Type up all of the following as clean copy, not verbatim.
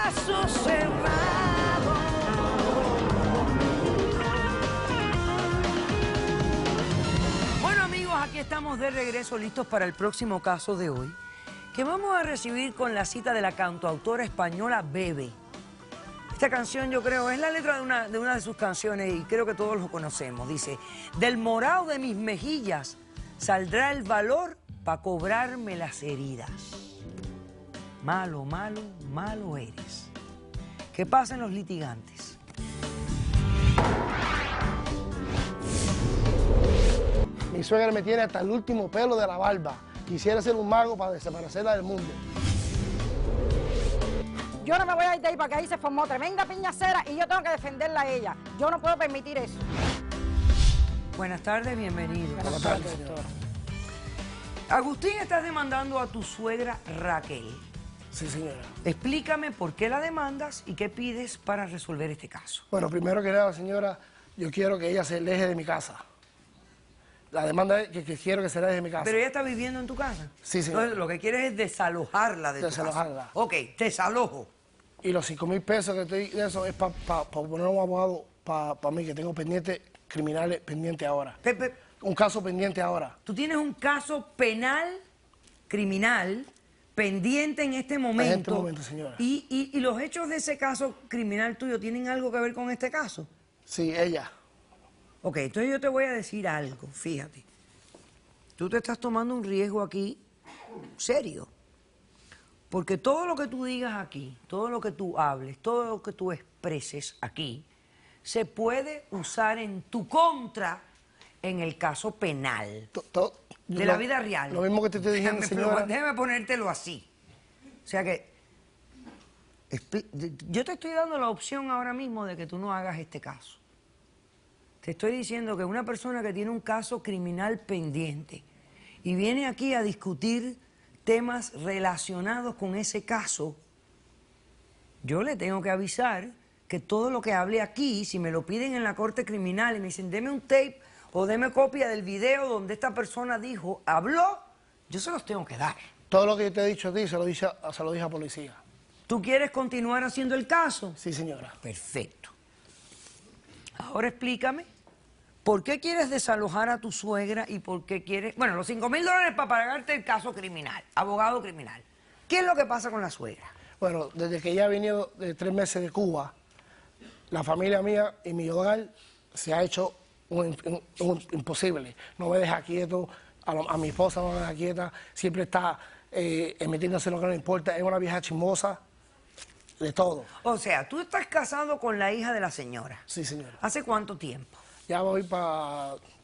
caso cerrado. Bueno, amigos, aquí estamos de regreso, listos para el próximo caso de hoy, que vamos a recibir con la cita de la cantautora española Bebe. Esta canción, yo creo, es la letra de una de sus canciones y creo que todos lo conocemos. Dice: del morado de mis mejillas saldrá el valor para cobrarme las heridas. Malo, malo, malo eres. ¿Qué pasa en los litigantes? Mi suegra me tiene hasta el último pelo de la barba. Quisiera ser un mago para desaparecerla del mundo. Yo no me voy a ir de ahí porque ahí se formó tremenda piñacera y yo tengo que defenderla a ella. Yo no puedo permitir eso. Buenas tardes, bienvenido. Buenas tardes, señora. Agustín, estás demandando a tu suegra Raquel. Sí, señora. Explícame por qué la demandas y qué pides para resolver este caso. Bueno, primero que nada, señora, yo quiero que ella se aleje de mi casa. La demanda es que quiero que se aleje de mi casa. Pero ella está viviendo en tu casa. Sí, señora. Entonces, lo que quieres es desalojarla de tu casa. Desalojarla. Ok, desalojo. Y los 5.000 pesos que estoy de eso es para poner un abogado para mí, que tengo pendientes criminales pendientes ahora. Pepe, Un caso pendiente ahora. tú tienes un caso penal, criminal, pendiente en este momento. En este momento, señora. ¿Y los hechos de ese caso criminal tuyo tienen algo que ver con este caso? Sí, ella. Ok, entonces yo te voy a decir algo, fíjate. Tú te estás tomando un riesgo aquí serio. Porque todo lo que tú digas aquí, todo lo que tú hables, todo lo que tú expreses aquí, se puede usar en tu contra en el caso penal de la vida real. Lo mismo que te estoy diciendo, señora. Déjame ponértelo así. O sea que yo te estoy dando la opción ahora mismo de que tú no hagas este caso. Te estoy diciendo que una persona que tiene un caso criminal pendiente y viene aquí a discutir temas relacionados con ese caso, yo le tengo que avisar que todo lo que hable aquí, si me lo piden en la corte criminal y me dicen, deme un tape o deme copia del video donde esta persona dijo, habló, yo se los tengo que dar. Todo lo que yo te he dicho a ti se lo dije a policía. ¿Tú quieres continuar haciendo el caso? Sí, señora. Perfecto. Ahora explícame, ¿por qué quieres desalojar a tu suegra y por qué quieres... Bueno, los $5.000 para pagarte el caso criminal, abogado criminal. ¿Qué es lo que pasa con la suegra? Bueno, desde que ella ha venido de 3 meses de Cuba, la familia mía y mi hogar se ha hecho un imposible. No me deja quieto, a mi esposa no me deja quieta, siempre está metiéndose en lo que no le importa, es una vieja chismosa, de todo. O sea, tú estás casado con la hija de la señora. Sí, señora. ¿Hace cuánto tiempo? Ya voy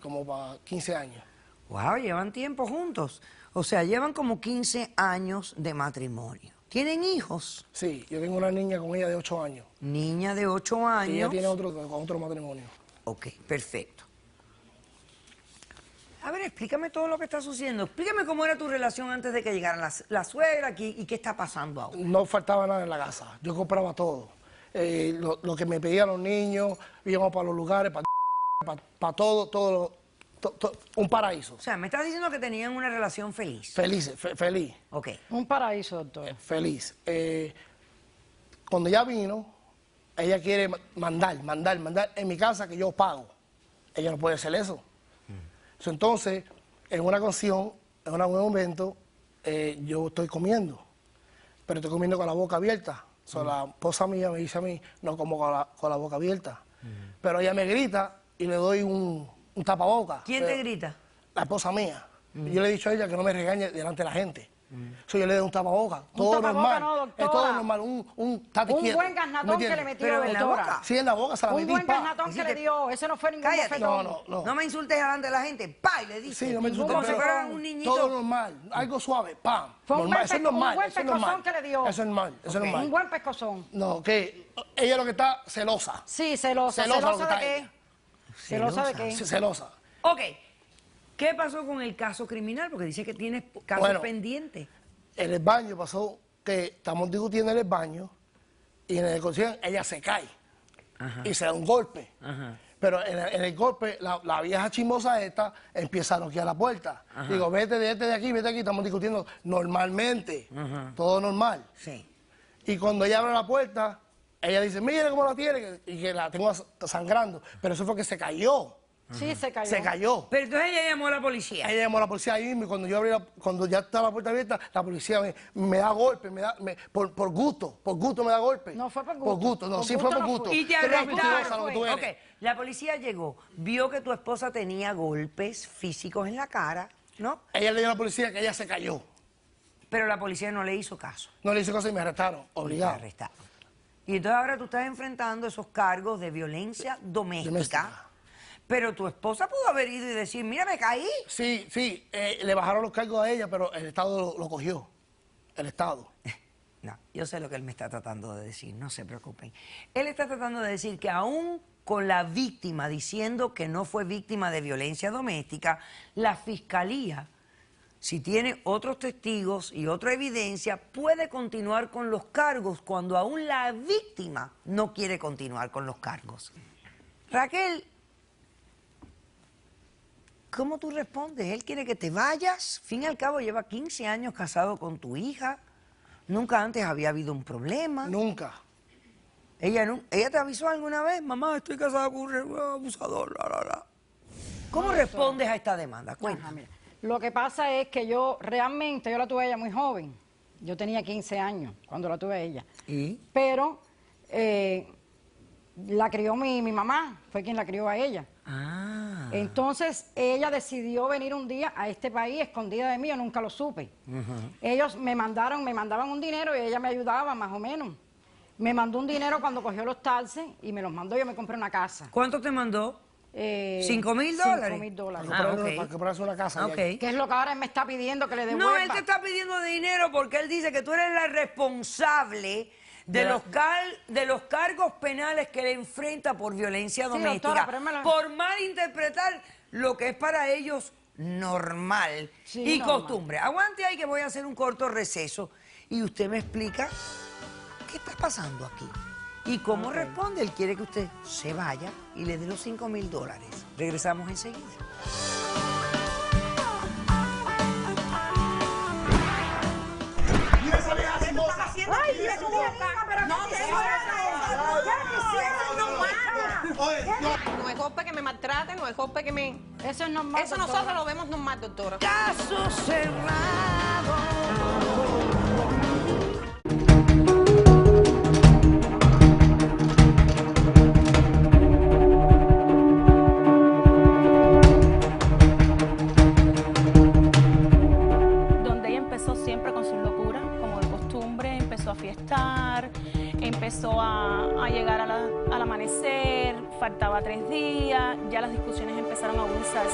como para 15 años. Wow, llevan tiempo juntos. O sea, llevan como 15 años de matrimonio. ¿Tienen hijos? Sí, yo tengo una niña con ella de 8 años. Niña de 8 años. Y ella tiene otro matrimonio. Ok, perfecto. A ver, explícame todo lo que está sucediendo. Explícame cómo era tu relación antes de que llegaran la suegra aquí y qué está pasando ahora. No faltaba nada en la casa. Yo compraba todo. Lo que me pedían los niños, íbamos para los lugares, para todo, un paraíso. O sea, me estás diciendo que tenían una relación feliz. Feliz. Ok. Un paraíso, doctor. Feliz. Cuando ya vino, ella quiere mandar en mi casa que yo pago. Ella no puede hacer eso. Entonces, en una ocasión, en un momento, yo estoy comiendo, pero estoy comiendo con la boca abierta. La esposa mía me dice a mí, no como con la boca abierta. Pero ella me grita y le doy un tapaboca. ¿Quién te grita? La esposa mía. Yo le he dicho a ella que no me regañe delante de la gente. Yo le doy un tapaboca. Todo normal. No, doctora. Es todo normal. Un buen garnatón que le metió, Pero en la doctora. boca. Sí, en la boca se la metí. Un buen pa. garnatón que le dio. Ese no fue ningún Cállate. bofetón. No me insultes delante de la gente. ¡Pa! Y le dice. Sí, no me insultes, Como si pero fuera un niñito. todo normal, algo suave, pam. Fue un Normal, buen eso es normal, un buen eso es normal. pescozón que le dio. Eso es normal, eso es Ok. normal. Un buen pescozón. No, que ella lo que está celosa. Sí, celosa. Celosa lo que ¿Celosa de está qué? ella. ¿Celosa de qué? Celosa. Ok. ¿Qué pasó con el caso criminal? Porque dice que tienes casos Bueno. pendientes. En el baño pasó que estamos discutiendo en el baño y en la discusión ella se cae y se da un golpe. Pero en el golpe, la vieja chismosa esta empieza a noquear la puerta. Digo, vete de aquí, estamos discutiendo normalmente, todo normal. Sí. Y cuando ella abre la puerta, ella dice, mire cómo la tiene, y que la tengo sangrando. Pero eso fue que se cayó. Sí, se cayó. Se cayó. Pero entonces ella llamó a la policía. Ella llamó a la policía ahí mismo y cuando yo abrí cuando ya estaba la puerta abierta, la policía me da golpe, por gusto me da golpe. No fue por gusto. Por gusto, no, Por sí gusto fue por no gusto. fue. Y te Tú eres arrestaron. mentirosa, lo que tú eres. Ok, la policía llegó, vio que tu esposa tenía golpes físicos en la cara, ¿no? Ella le dijo a la policía que ella se cayó. Pero la policía no le hizo caso. No le hice cosa y me arrestaron, Te obligado. arrestaron. Y entonces ahora tú estás enfrentando esos cargos de violencia doméstica. Pero tu esposa pudo haber ido y decir, mira, me caí. Sí, le bajaron los cargos a ella, pero el Estado lo cogió. El Estado. No, yo sé lo que él me está tratando de decir, no se preocupen. Él está tratando de decir que aún con la víctima diciendo que no fue víctima de violencia doméstica, la fiscalía, si tiene otros testigos y otra evidencia, puede continuar con los cargos cuando aún la víctima no quiere continuar con los cargos. Raquel, ¿cómo tú respondes? Él quiere que te vayas. Fin y al cabo lleva 15 años casado con tu hija. Nunca antes había habido un problema. Nunca. ¿Ella te avisó alguna vez? Mamá, estoy casada con un abusador. ¿Cómo respondes a esta demanda? Ajá, Cuéntame. mira. Lo que pasa es que yo la tuve a ella muy joven. Yo tenía 15 años cuando la tuve a ella. ¿Y? Pero la crió mi mamá, fue quien la crió a ella. Ah. Entonces ella decidió venir un día a este país escondida de mí, yo nunca lo supe. Ellos me mandaban un dinero y ella me ayudaba más o menos. Me mandó un dinero cuando cogió los taxes y me los mandó, yo me compré una casa. ¿Cuánto te mandó? $5,000. $5,000. $5,000. Para comprarse una casa. Ok. ¿Qué es lo que ahora él me está pidiendo que le devuelva? No, él te está pidiendo dinero porque él dice que tú eres la responsable de los cargos penales que le enfrenta por violencia doméstica, doctora, pero él me lo- por malinterpretar lo que es para ellos normal Sí, y normal. costumbre. Aguante ahí que voy a hacer un corto receso y usted me explica qué está pasando aquí y cómo responde. Él quiere que usted se vaya y le dé los $5,000. Regresamos enseguida. ¡Ay, Dios mío! No te No es golpe que me maltraten, no es golpe que me... Eso es normal, Eso doctora. nosotros lo vemos normal, doctora. Caso cerrado. Donde ella empezó siempre con sus locuras, como de costumbre, empezó a fiestar, empezó a llegar al amanecer, faltaba 3 días, ya las discusiones empezaron a agudizarse.